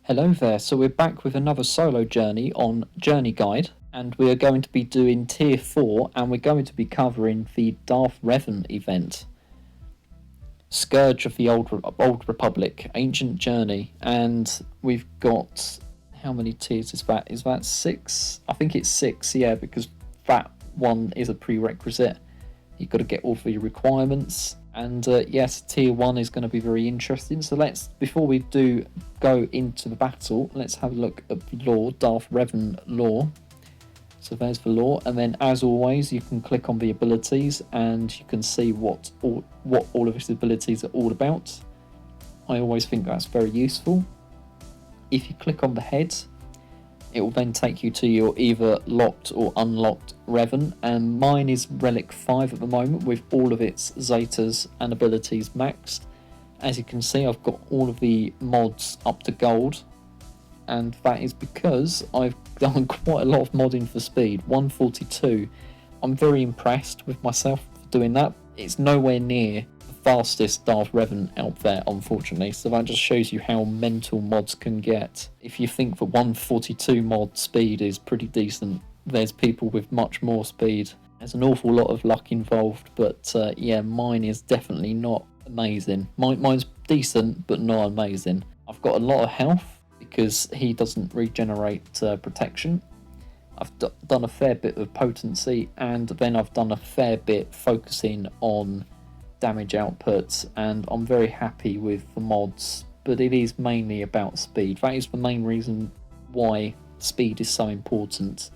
Hello there, so we're back with another solo journey on Journey Guide, and we are going to be doing Tier 4, and we're going to be covering the Darth Revan event. Scourge of the Old Republic, Ancient Journey, and we've got, how many tiers is that? Is that 6? I think it's 6, yeah, because that one is a prerequisite. You've got to get all the requirements. And yes, tier 1 is going to be very interesting. So before we do go into the battle, let's have a look at the lore, Darth Revan lore. So there's the lore, and then as always, you can click on the abilities and you can see what all of his abilities are all about. I always think that's very useful. If you click on the head, it will then take you to your either locked or unlocked Revan, and mine is Relic 5 at the moment with all of its Zetas and abilities maxed. As you can see, I've got all of the mods up to gold, and that is because I've done quite a lot of modding for speed. 142. I'm very impressed with myself for doing that. It's nowhere near the fastest Darth Revan out there, unfortunately, so that just shows you how mental mods can get. If you think that 142 mod speed is pretty decent, there's people with much more speed. There's an awful lot of luck involved, but yeah, mine is definitely not amazing. Mine's decent, but not amazing. I've got a lot of health because he doesn't regenerate protection. I've done a fair bit of potency, and then I've done a fair bit focusing on damage outputs, and I'm very happy with the mods, but it is mainly about speed. That is the main reason why speed is so important,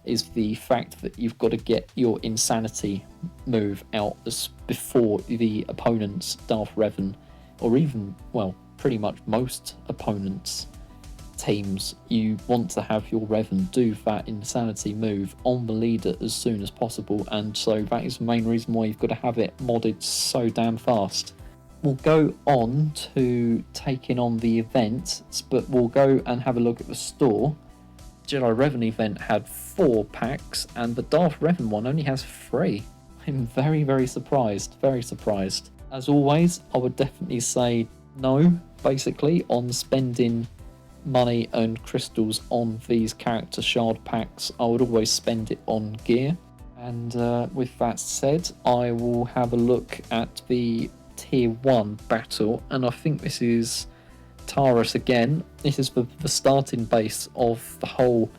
is the fact that you've got to get your insanity move out before the opponent's Darth Revan, or even, well, pretty much most opponents' teams. You want to have your Revan do that insanity move on the leader as soon as possible, and so that is the main reason why you've got to have it modded so damn fast. We'll go on to taking on the event, but we'll go and have a look at the store. Jedi Revan event had 4 packs, and the Darth Revan one only has 3. I'm very, very surprised, very surprised. As always, I would definitely say no, basically, on spending money and crystals on these character shard packs. I would always spend it on gear. And with that said, I will have a look at the tier 1 battle, and I think this is Taurus again. This is the starting base of the whole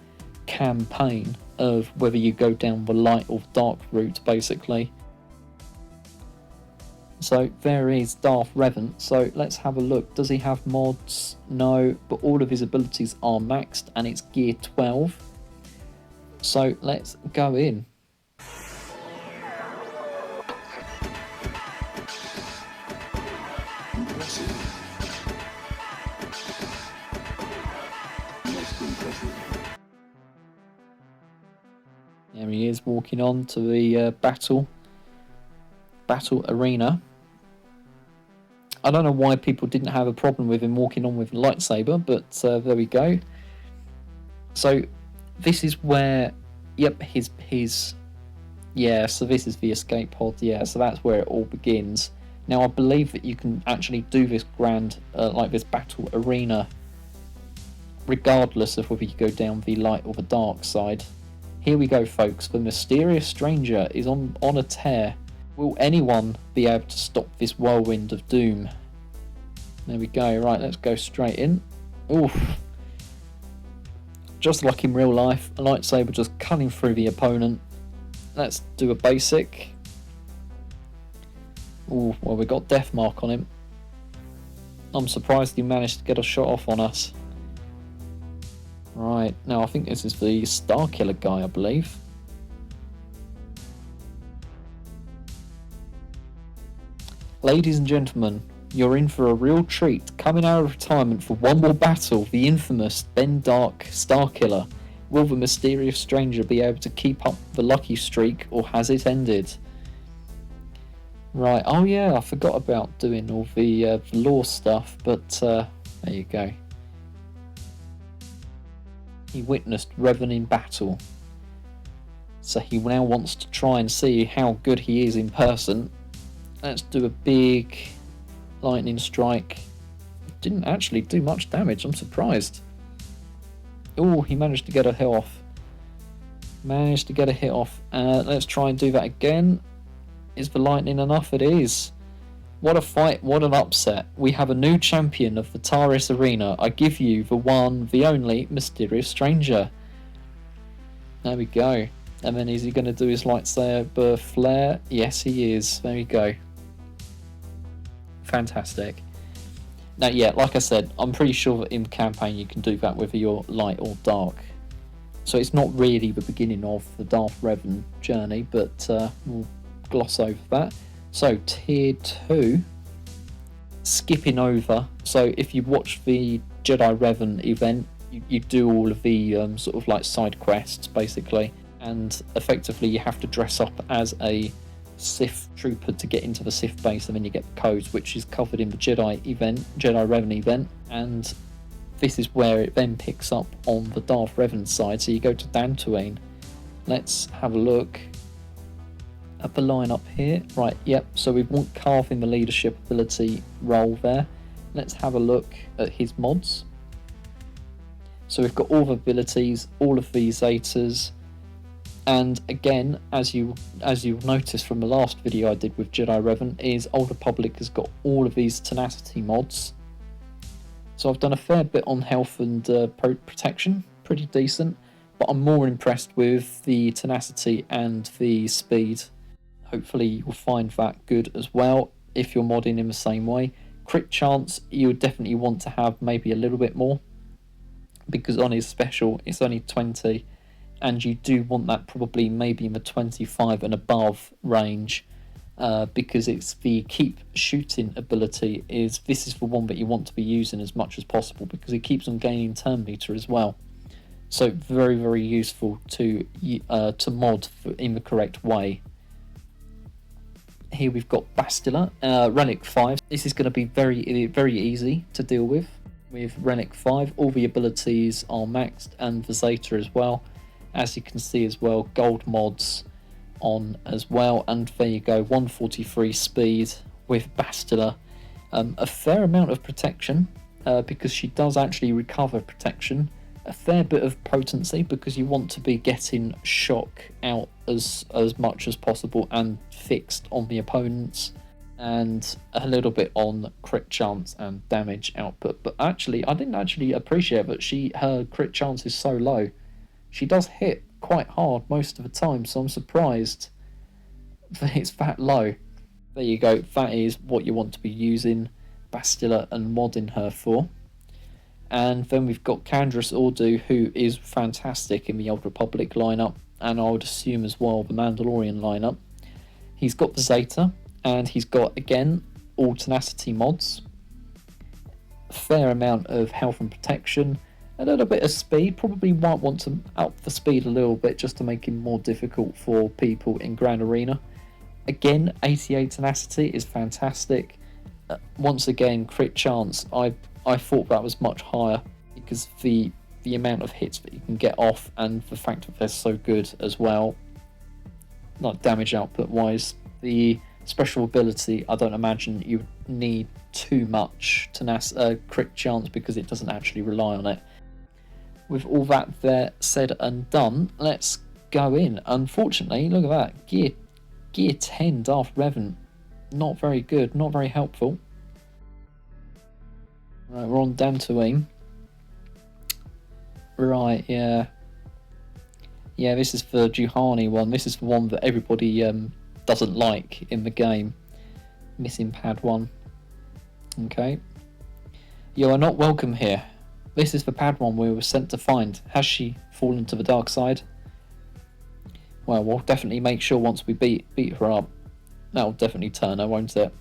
campaign of whether you go down the light or dark route, basically. So there is Darth Revan, so let's have a look. Does he have mods? No, but all of his abilities are maxed, and it's gear 12. So let's go in. There he is, walking on to the battle arena. I don't know why people didn't have a problem with him walking on with a lightsaber, but there we go. So this is where, yep, his yeah, so this is the escape pod, yeah, so that's where it all begins. Now I believe that you can actually do this like this battle arena regardless of whether you go down the light or the dark side. Here we go, folks. The mysterious stranger is on a tear. Will anyone be able to stop this whirlwind of doom? There we go. Right, let's go straight in. Oof. Just like in real life, a lightsaber just cutting through the opponent. Let's do a basic. Ooh, well, we got death mark on him. I'm surprised he managed to get a shot off on us. Right, now I think this is the Star Killer guy, I believe. Ladies and gentlemen, you're in for a real treat. Coming out of retirement for one more battle, the infamous Ben Dark Starkiller. Will the mysterious stranger be able to keep up the lucky streak, or has it ended? Right, oh yeah, I forgot about doing all the lore stuff, but there you go. He witnessed Revan in battle, so he now wants to try and see how good he is in person. Let's do a big lightning strike. Didn't actually do much damage, I'm surprised. Oh, he managed to get a hit off. Let's try and do that again. Is the lightning enough? It is. What a fight, what an upset. We have a new champion of the Taris Arena. I give you the one, the only, mysterious stranger. There we go. And then is he going to do his lightsaber flare? Yes, he is. There we go. Fantastic. Now, yeah, like I said, I'm pretty sure that in campaign you can do that whether you're light or dark. So it's not really the beginning of the Darth Revan journey, but we'll gloss over that. So tier 2, skipping over. So if you watch the Jedi Revan event, you do all of the sort of like side quests basically, and effectively you have to dress up as a Sith trooper to get into the Sith base, and then you get the codes, which is covered in the Jedi Revan event, and this is where it then picks up on the Darth Revan side. So you go to Dantooine. Let's have a look at the lineup here. Right, yep, so we want Carve in the leadership ability role there. Let's have a look at his mods. So we've got all the abilities, all of these Zetas, and again, as you'll notice from the last video I did with Jedi Revan, is Old Republic has got all of these tenacity mods. So I've done a fair bit on health and protection, pretty decent, but I'm more impressed with the tenacity and the speed. Hopefully you'll find that good as well if you're modding in the same way. Crit chance, you would definitely want to have maybe a little bit more, because on his special it's only 20, and you do want that probably maybe in the 25 and above range, because it's the keep shooting ability. This is the one that you want to be using as much as possible, because it keeps on gaining turn meter as well. So very, very useful to mod in the correct way. Here we've got Bastila, Relic 5. This is going to be very, very easy to deal with Relic 5. All the abilities are maxed, and the Zeta as well. As you can see as well, gold mods on as well, and there you go, 143 speed with Bastila. A fair amount of protection, because she does actually recover protection. A fair bit of potency, because you want to be getting shock out as much as possible and fixed on the opponents, and a little bit on crit chance and damage output. But actually, I didn't actually appreciate that her crit chance is so low. She does hit quite hard most of the time, so I'm surprised that it's that low. There you go, that is what you want to be using Bastila and modding her for. And then we've got Candrass Ordu, who is fantastic in the Old Republic lineup, and I would assume as well the Mandalorian lineup. He's got the Zeta, and he's got, again, all tenacity mods. A fair amount of health and protection. A little bit of speed, probably might want to up the speed a little bit just to make him more difficult for people in Grand Arena. Again, 88 tenacity is fantastic. Once again, crit chance, I thought that was much higher, because the amount of hits that you can get off, and the fact that they're so good as well, not damage output wise. The special ability, I don't imagine you need too much crit chance, because it doesn't actually rely on it. With all that there said and done, let's go in. Unfortunately, look at that, gear 10 Darth Revan, not very good, not very helpful. Right, we're on Dantooine. Right, yeah. Yeah, this is the Juhani one. This is the one that everybody doesn't like in the game. Missing pad 1. Okay. You are not welcome here. This is the pad 1 we were sent to find. Has she fallen to the dark side? Well, we'll definitely make sure once we beat her up. That'll definitely turn her, won't it?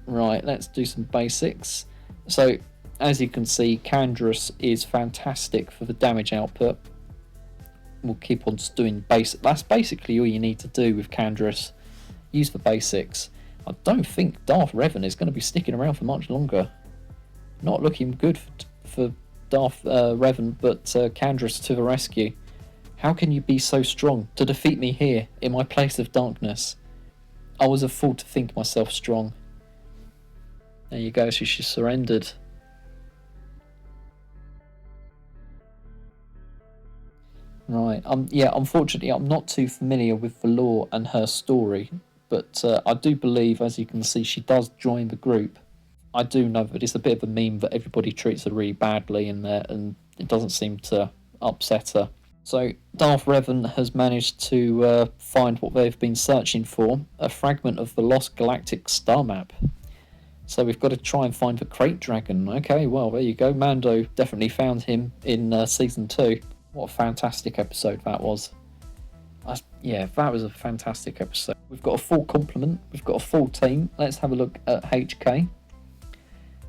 Right, let's do some basics. So, as you can see, Candra's is fantastic for the damage output. We'll keep on just doing basic. That's basically all you need to do with Candra's. Use the basics. I don't think Darth Revan is going to be sticking around for much longer. Not looking good for Darth Revan, but Candra's to the rescue. How can you be so strong to defeat me here in my place of darkness? I was a fool to think myself strong. There you go, she surrendered. Right, yeah, unfortunately I'm not too familiar with the lore and her story, but I do believe, as you can see, she does join the group. I do know that it's a bit of a meme that everybody treats her really badly in there, and it doesn't seem to upset her. So Darth Revan has managed to find what they've been searching for, a fragment of the lost galactic star map. So we've got to try and find the Crate Dragon. Okay, well, there you go. Mando definitely found him in Season 2. What a fantastic episode that was. Yeah, that was a fantastic episode. We've got a full complement. We've got a full team. Let's have a look at HK.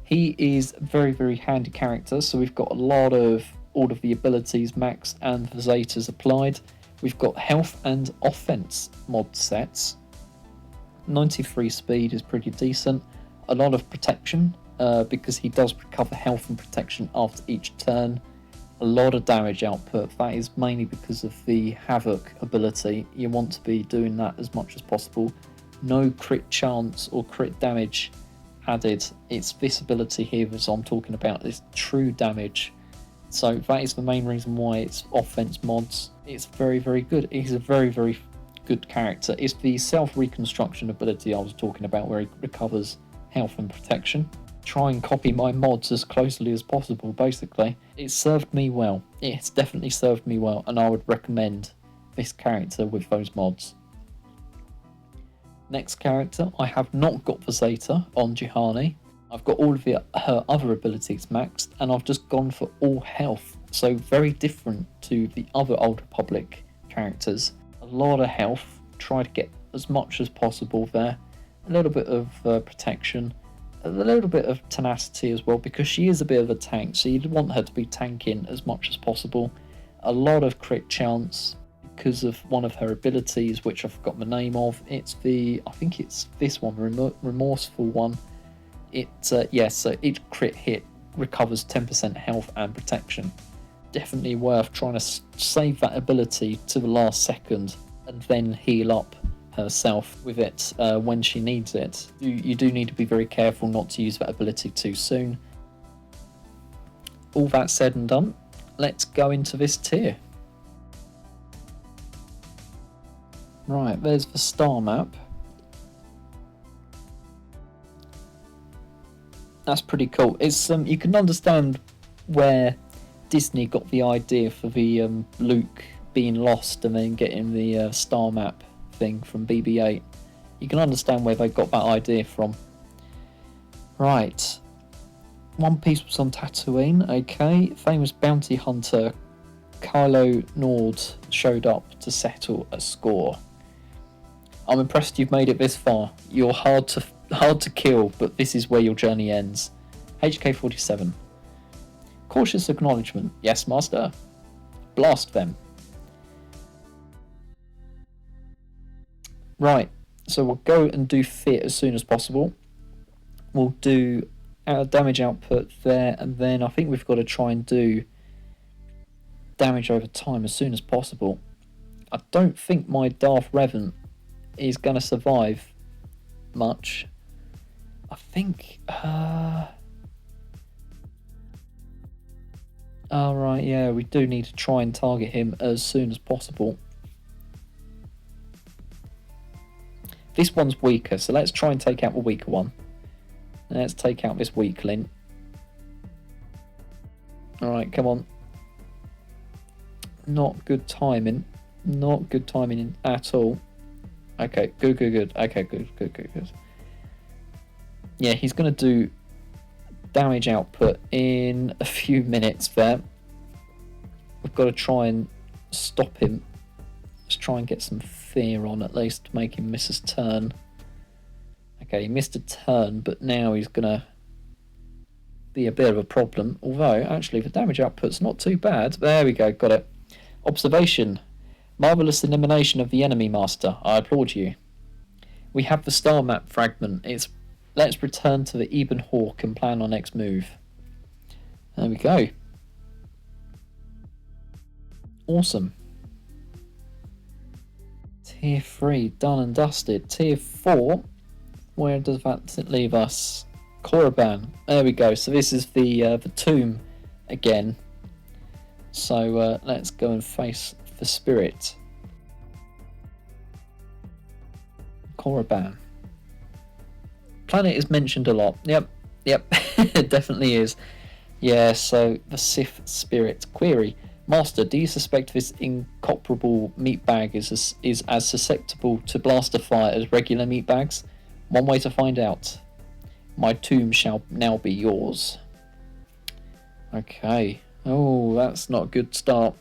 He is a very, very handy character. So we've got a lot of all of the abilities maxed and the Zetas applied. We've got health and offense mod sets. 93 speed is pretty decent. A lot of protection because he does recover health and protection after each turn. A lot of damage output. That is mainly because of the Havoc ability. You want to be doing that as much as possible. No crit chance or crit damage added. It's this ability here that I'm talking about, this true damage. So that is the main reason why it's offense mods. It's very, very good. He's a very, very good character. It's the self-reconstruction ability I was talking about, where he recovers health and protection. Try and copy my mods as closely as possible, basically. It served me well. It's definitely served me well, and I would recommend this character with those mods. Next character, I have not got the Zeta on Juhani. I've got all of her other abilities maxed, and I've just gone for all health. So very different to the other Old Republic characters. A lot of health, try to get as much as possible there. A little bit of protection. A little bit of tenacity as well, because she is a bit of a tank, so you'd want her to be tanking as much as possible. A lot of crit chance because of one of her abilities, which I forgot the name of. I think it's this one, remorseful one. So each crit hit recovers 10% health and protection. Definitely worth trying to save that ability to the last second and then heal up herself with it when she needs it. You do need to be very careful not to use that ability too soon. All that said and done, let's go into this tier. Right, there's the star map. That's pretty cool. It's you can understand where Disney got the idea for the Luke being lost and then getting the star map thing from BB-8. You can understand where they got that idea from. Right. One Piece was on Tatooine. Okay. Famous bounty hunter Kylo Nord showed up to settle a score. I'm impressed you've made it this far. You're hard to kill, but this is where your journey ends. HK-47. Cautious acknowledgement. Yes, master. Blast them. Right, so we'll go and do fit as soon as possible. We'll do damage output there, and then I think we've got to try and do damage over time as soon as possible. I don't think my Darth Revan is going to survive much. I think... Alright, yeah, we do need to try and target him as soon as possible. This one's weaker, so let's try and take out the weaker one. Let's take out this weakling. Alright, come on. Not good timing. Not good timing at all. Okay, good. Okay, good. Yeah, he's going to do damage output in a few minutes there. We've got to try and stop him. Let's try and get some fear on at least to make him miss his turn. Okay, Okay, he missed a turn, but now he's going to be a bit of a problem. Although, actually, the damage output's not too bad. There we go, got it. Observation. Marvellous elimination of the enemy, Master. I applaud you. We have the star map fragment. Let's return to the Ebon Hawk and plan our next move. There we go. Awesome. Tier 3, done and dusted. Tier 4, where does that leave us? Korriban. There we go. So this is the tomb again. So let's go and face the spirit. Korriban. Planet is mentioned a lot. Yep, it definitely is. Yeah, so the Sith spirit. Query. Master, do you suspect this incomparable meatbag is as susceptible to blaster fire as regular meatbags? One way to find out. My tomb shall now be yours. Okay. Oh, that's not a good start.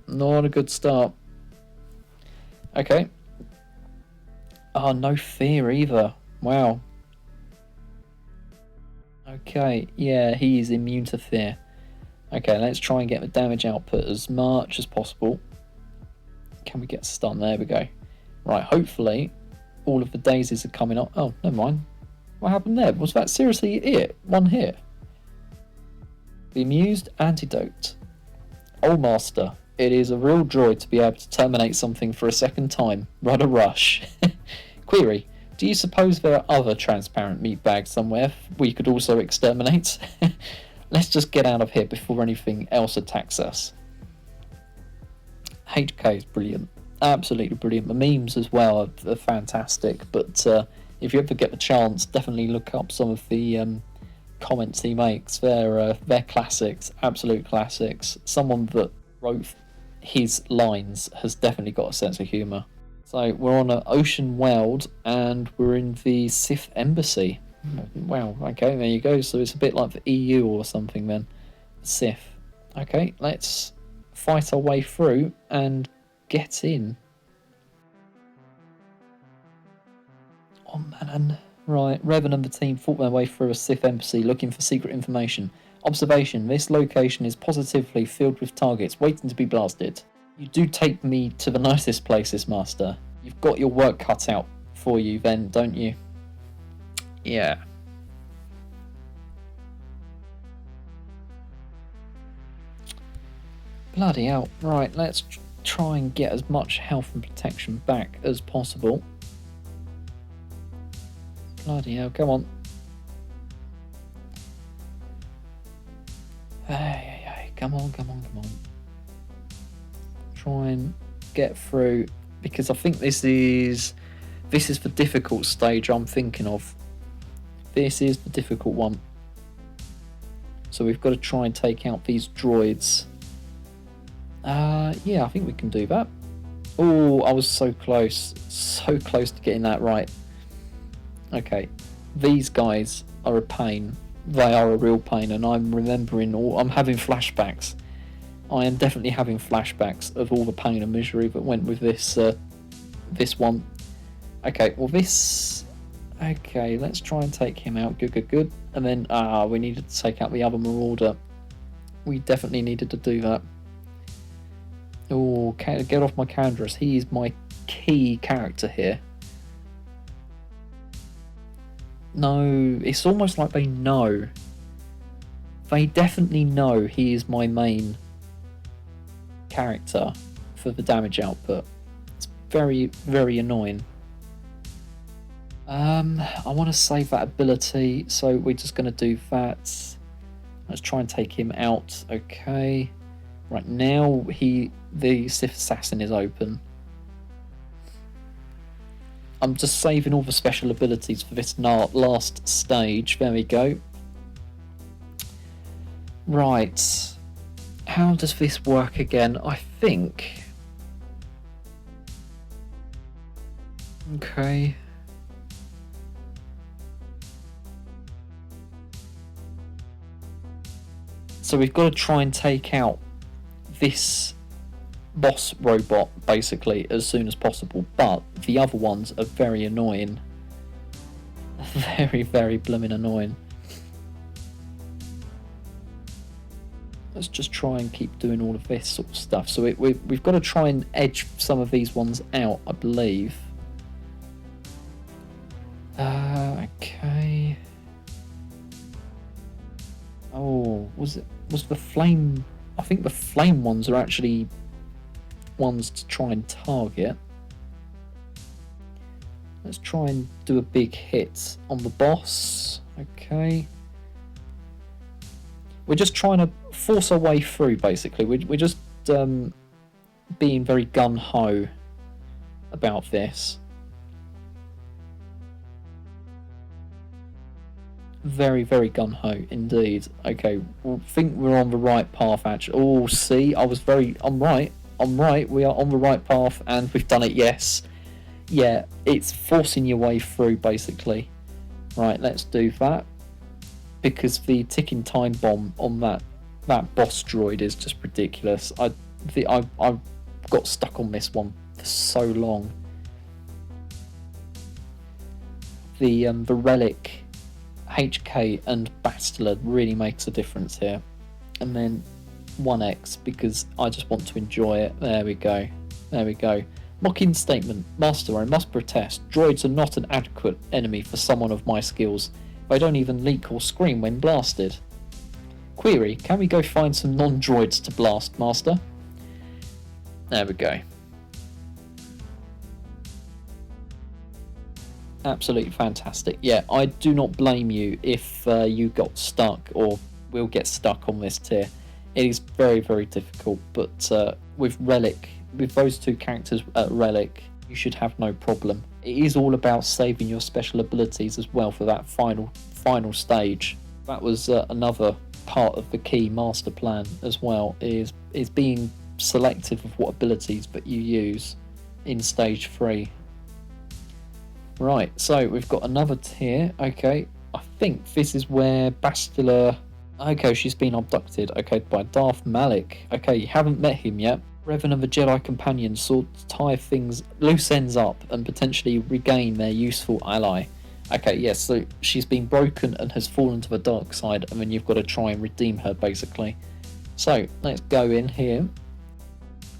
Not a good start. Okay. Oh, no fear either. Wow. Okay, yeah, he is immune to fear. Okay, let's try and get the damage output as much as possible. Can we get stun? There we go. Right, hopefully all of the daisies are coming up. Oh, never mind. What happened there? Was that seriously it? One hit? The amused antidote. Oh, Master, it is a real joy to be able to terminate something for a second time. Rudder rush. Query. Do you suppose there are other transparent meatbags somewhere we could also exterminate? Let's just get out of here before anything else attacks us. HK is brilliant. Absolutely brilliant. The memes as well are fantastic. But if you ever get the chance, definitely look up some of the comments he makes. They're classics. Absolute classics. Someone that wrote his lines has definitely got a sense of humour. So we're on an ocean world and we're in the Sith embassy. Wow, okay, there you go. So it's a bit like the EU or something then. Sith. Okay, let's fight our way through and get in. Oh man. Right, Revan and the team fought their way through a Sith embassy looking for secret information. Observation, this location is positively filled with targets waiting to be blasted. You do take me to the nicest places, Master. You've got your work cut out for you then, don't you? Yeah. Bloody hell. Right, let's try and get as much health and protection back as possible. Bloody hell, come on. Hey, come on. Try and get through, because I think this is the difficult stage I'm thinking of. This is the difficult one. So we've got to try and take out these droids. Yeah, I think we can do that. Oh, I was so close to getting that right. Okay, these guys are a pain. They are a real pain, and I'm having flashbacks. I am definitely having flashbacks of all the pain and misery that went with this one. Okay, well this... Okay, let's try and take him out. Good. And then, we needed to take out the other marauder. We definitely needed to do that. Oh, get off my Candrass. He is my key character here. No, it's almost like they know. They definitely know he is my main character for the damage output. It's very, very annoying. I want to save that ability, so we're just going to do that. Let's try and take him out. Okay. Right, now the Sith Assassin is open. I'm just saving all the special abilities for this last stage. There we go. Right. How does this work again? I think... Okay. So we've got to try and take out this boss robot basically as soon as possible, but the other ones are very annoying. Very, very blooming annoying. Let's just try and keep doing all of this sort of stuff. So we've got to try and edge some of these ones out, I believe. Okay. Oh, was the flame? I think the flame ones are actually ones to try and target. Let's try and do a big hit on the boss. Okay. We're just trying to force our way through, basically. We're just being very gung-ho about this. Very, very gung-ho indeed. Okay, I think we're on the right path, actually. Oh, see, I'm right. We are on the right path, and we've done it, yes. Yeah, it's forcing your way through, basically. Right, let's do that. Because the ticking time bomb on that boss droid is just ridiculous. I got stuck on this one for so long. The relic, HK and Bastila really makes a difference here. And then 1X, because I just want to enjoy it. There we go. Mocking statement. Master, I must protest. Droids are not an adequate enemy for someone of my skills. They don't even leak or scream when blasted. Query, can we go find some non-droids to blast, Master? There we go. Absolutely fantastic. Yeah, I do not blame you if you got stuck or will get stuck on this tier. It is very, very difficult, but with Relic, with those two characters at Relic, you should have no problem. It is all about saving your special abilities as well for that final stage. That was another part of the key master plan as well, is being selective of what abilities that you use in stage 3. Right, so we've got another tier. Okay, I think this is where Bastila... Okay, she's been abducted. Okay, by Darth Malik. Okay, you haven't met him yet. Revan and the Jedi companions sought to tie things loose ends up and potentially regain their useful ally. Okay, yes, so she's been broken and has fallen to the dark side, and then you've got to try and redeem her, basically. So, let's go in here.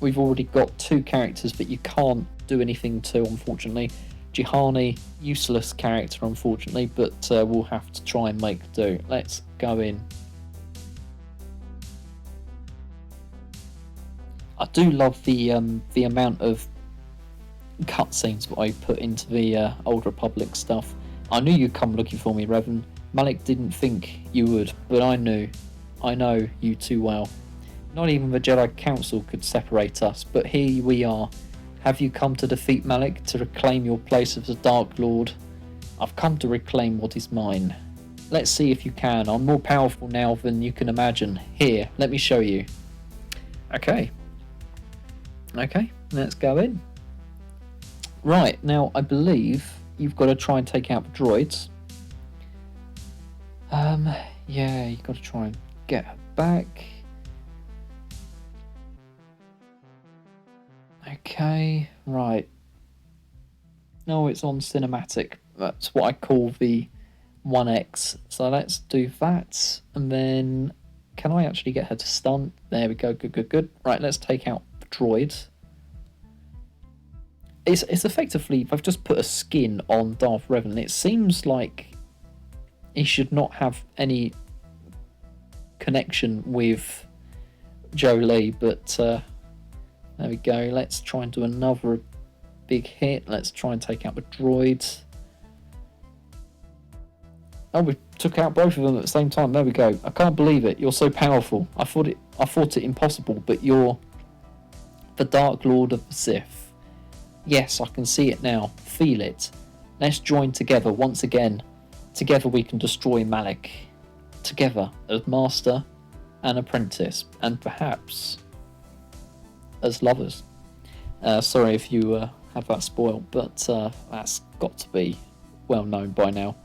We've already got 2 characters that you can't do anything to, unfortunately. Jihani, useless character, unfortunately, but we'll have to try and make do. Let's go in. I do love the amount of cutscenes that I put into the Old Republic stuff. I knew you'd come looking for me, Revan. Malik didn't think you would, but I knew. I know you too well. Not even the Jedi Council could separate us, but here we are. Have you come to defeat Malik, to reclaim your place as the Dark Lord? I've come to reclaim what is mine. Let's see if you can. I'm more powerful now than you can imagine. Here, let me show you. Okay. Okay, let's go in. Right, now I believe you've got to try and take out the droids. Yeah, you've got to try and get her back. Okay, right. No, it's on cinematic. That's what I call the 1X. So let's do that. And then, can I actually get her to stun? There we go, good. Right, let's take out the droids. It's effectively, I've just put a skin on Darth Revan. It seems like he should not have any connection with Jolie, but there we go. Let's try and do another big hit. Let's try and take out the droids. Oh, we took out both of them at the same time. There we go. I can't believe it. You're so powerful. I thought it impossible, but you're the Dark Lord of the Sith. Yes, I can see it now. Feel it. Let's join together once again. Together we can destroy Malik. Together as master and apprentice, and perhaps as lovers. Sorry if you have that spoiled, but that's got to be well known by now.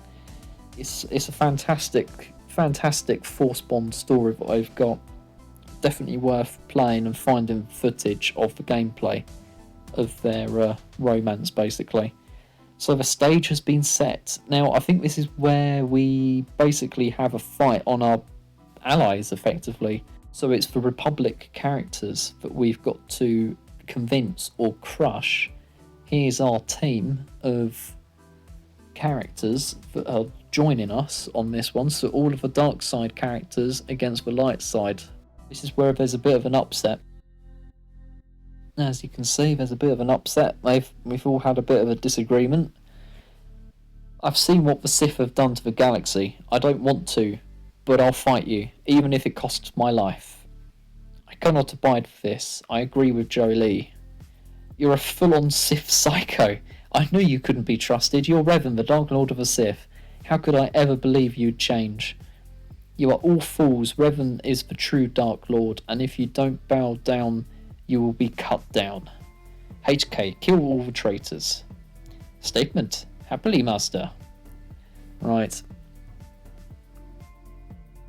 It's a fantastic Force Bond story that I've got. Definitely worth playing and finding footage of the gameplay of their romance, basically. So the stage has been set. Now, I think this is where we basically have a fight on our allies, effectively. So it's the Republic characters that we've got to convince or crush. Here's our team of characters that are joining us on this one. So all of the dark side characters against the light side. This is where there's a bit of an upset. As you can see, there's a bit of an upset. We've all had a bit of a disagreement. I've seen what the Sith have done to the galaxy. I don't want to, but I'll fight you, even if it costs my life. I cannot abide with this. I agree with Joe Lee. You're a full-on Sith psycho. I knew you couldn't be trusted. You're Revan, the Dark Lord of the Sith. How could I ever believe you'd change? You are all fools. Revan is the true Dark Lord, and if you don't bow down, you will be cut down. HK, kill all the traitors. Statement. Happily, Master. Right.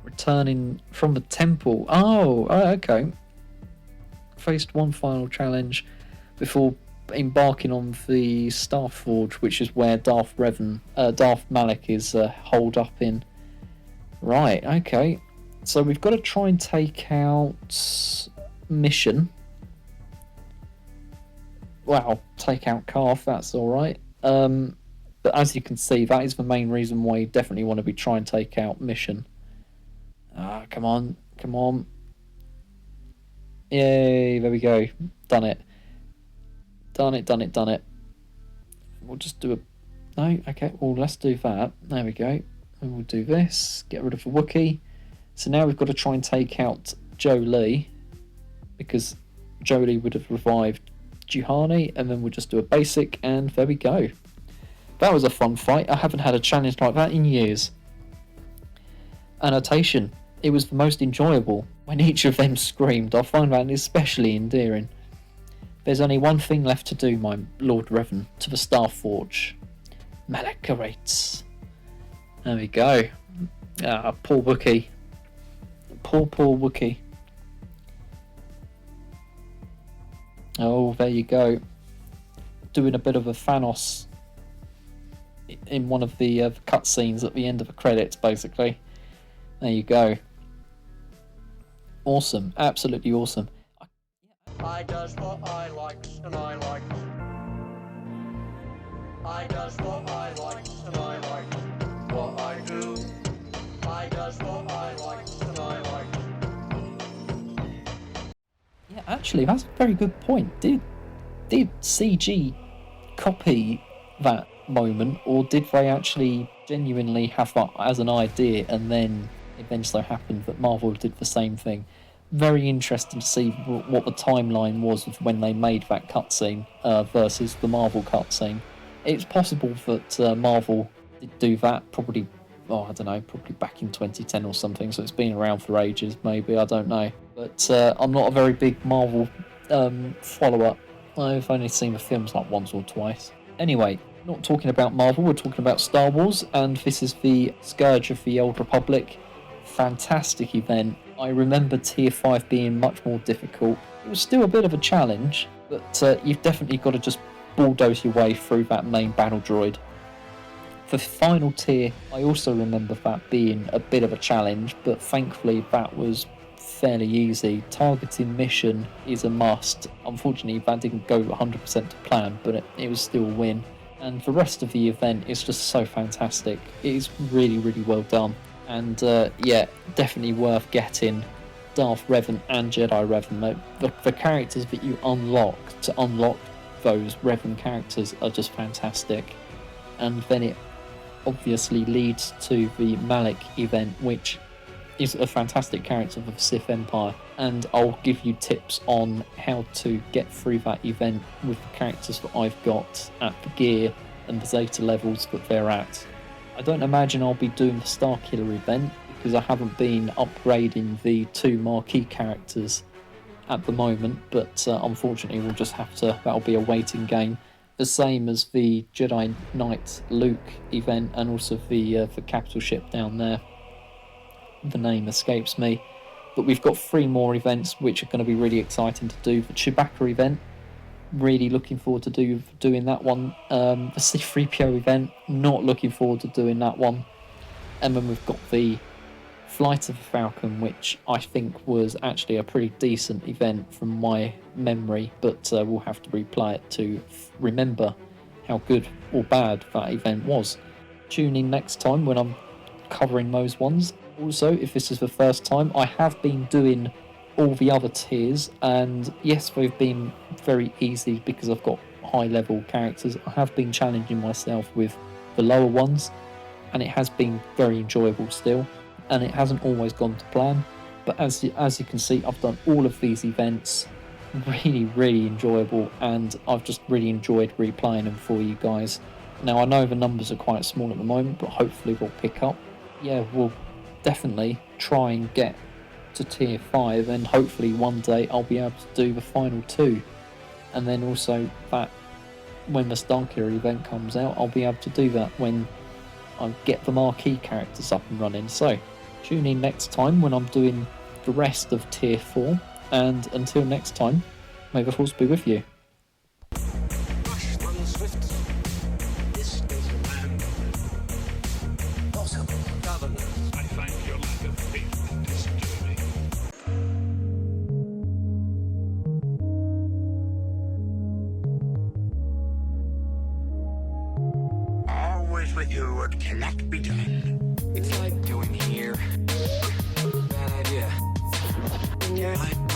Returning from the temple. Oh, okay. Faced one final challenge before embarking on the Starforge, which is where Darth Malak is holed up in. Right, okay. So we've got to try and take out Mission. Wow, take out Carth, that's alright. But as you can see, that is the main reason why you definitely want to be trying to take out Mission. Ah, come on, come on. Yay, there we go. Done it. Done it. We'll just do a... No, okay, well, let's do that. There we go. And we'll do this. Get rid of the Wookiee. So now we've got to try and take out Joe Lee, because Joe Lee would have revived Juhani, and then we'll just do a basic, and there we go. That was a fun fight. I haven't had a challenge like that in years. Annotation. It was the most enjoyable when each of them screamed. I find that especially endearing. There's only one thing left to do, my Lord Revan, to the Starforge. Malak awaits. There we go. Ah, poor Wookiee. Poor Wookiee. Oh, there you go. Doing a bit of a Thanos in one of the cutscenes at the end of the credits, basically. There you go. Awesome. Absolutely awesome. I does what I likes and I likes. I does what I likes and I likes. What I do. I does what I likes and I likes. Yeah, actually, that's a very good point. Did CG copy that moment, or did they actually genuinely have that as an idea, and then it then so happened that Marvel did the same thing? Very interesting to see what the timeline was of when they made that cutscene versus the Marvel cutscene. It's possible that Marvel did do that, probably, I don't know, probably back in 2010 or something, so it's been around for ages, maybe, I don't know. But I'm not a very big Marvel follower. I've only seen the films like once or twice. Anyway, not talking about Marvel, we're talking about Star Wars, and this is the Scourge of the Old Republic. Fantastic event. I remember Tier 5 being much more difficult. It was still a bit of a challenge, but you've definitely got to just bulldoze your way through that main battle droid. The final tier, I also remember that being a bit of a challenge, but thankfully that was fairly easy. Targeting Mission is a must. Unfortunately, that didn't go 100% to plan, but it was still a win. And the rest of the event is just so fantastic. It is really, really well done. And yeah, definitely worth getting Darth Revan and Jedi Revan. The characters that you unlock to unlock those Revan characters are just fantastic. And then it obviously leads to the Malak event, which is a fantastic character for the Sith Empire. And I'll give you tips on how to get through that event with the characters that I've got at the gear and the Zeta levels that they're at. I don't imagine I'll be doing the Starkiller event because I haven't been upgrading the two marquee characters at the moment, but unfortunately we'll just have to, that'll be a waiting game. The same as the Jedi Knight Luke event and also the capital ship down there. The name escapes me. But we've got 3 more events which are going to be really exciting to do. The Chewbacca event, really looking forward to doing that one. The C3PO event, not looking forward to doing that one. And then we've got the Flight of the Falcon, which I think was actually a pretty decent event from my memory, but we'll have to replay it to remember how good or bad that event was. Tune in next time when I'm covering those ones. Also, if this is the first time, I have been doing all the other tiers, and yes, they've been very easy because I've got high level characters. I have been challenging myself with the lower ones, and it has been very enjoyable still, and it hasn't always gone to plan, but as you can see, I've done all of these events, really enjoyable, and I've just really enjoyed replaying them for you guys. Now I know the numbers are quite small at the moment, but hopefully they'll pick up. Yeah, we'll definitely try and get to tier 5, and hopefully one day I'll be able to do the final 2, and then also that when the Starkiller event comes out, I'll be able to do that when I get the marquee characters up and running. So tune in next time when I'm doing the rest of tier 4, and until next time, may the force be with you. With you, what cannot be done. It's like doing here. Bad idea. Yeah.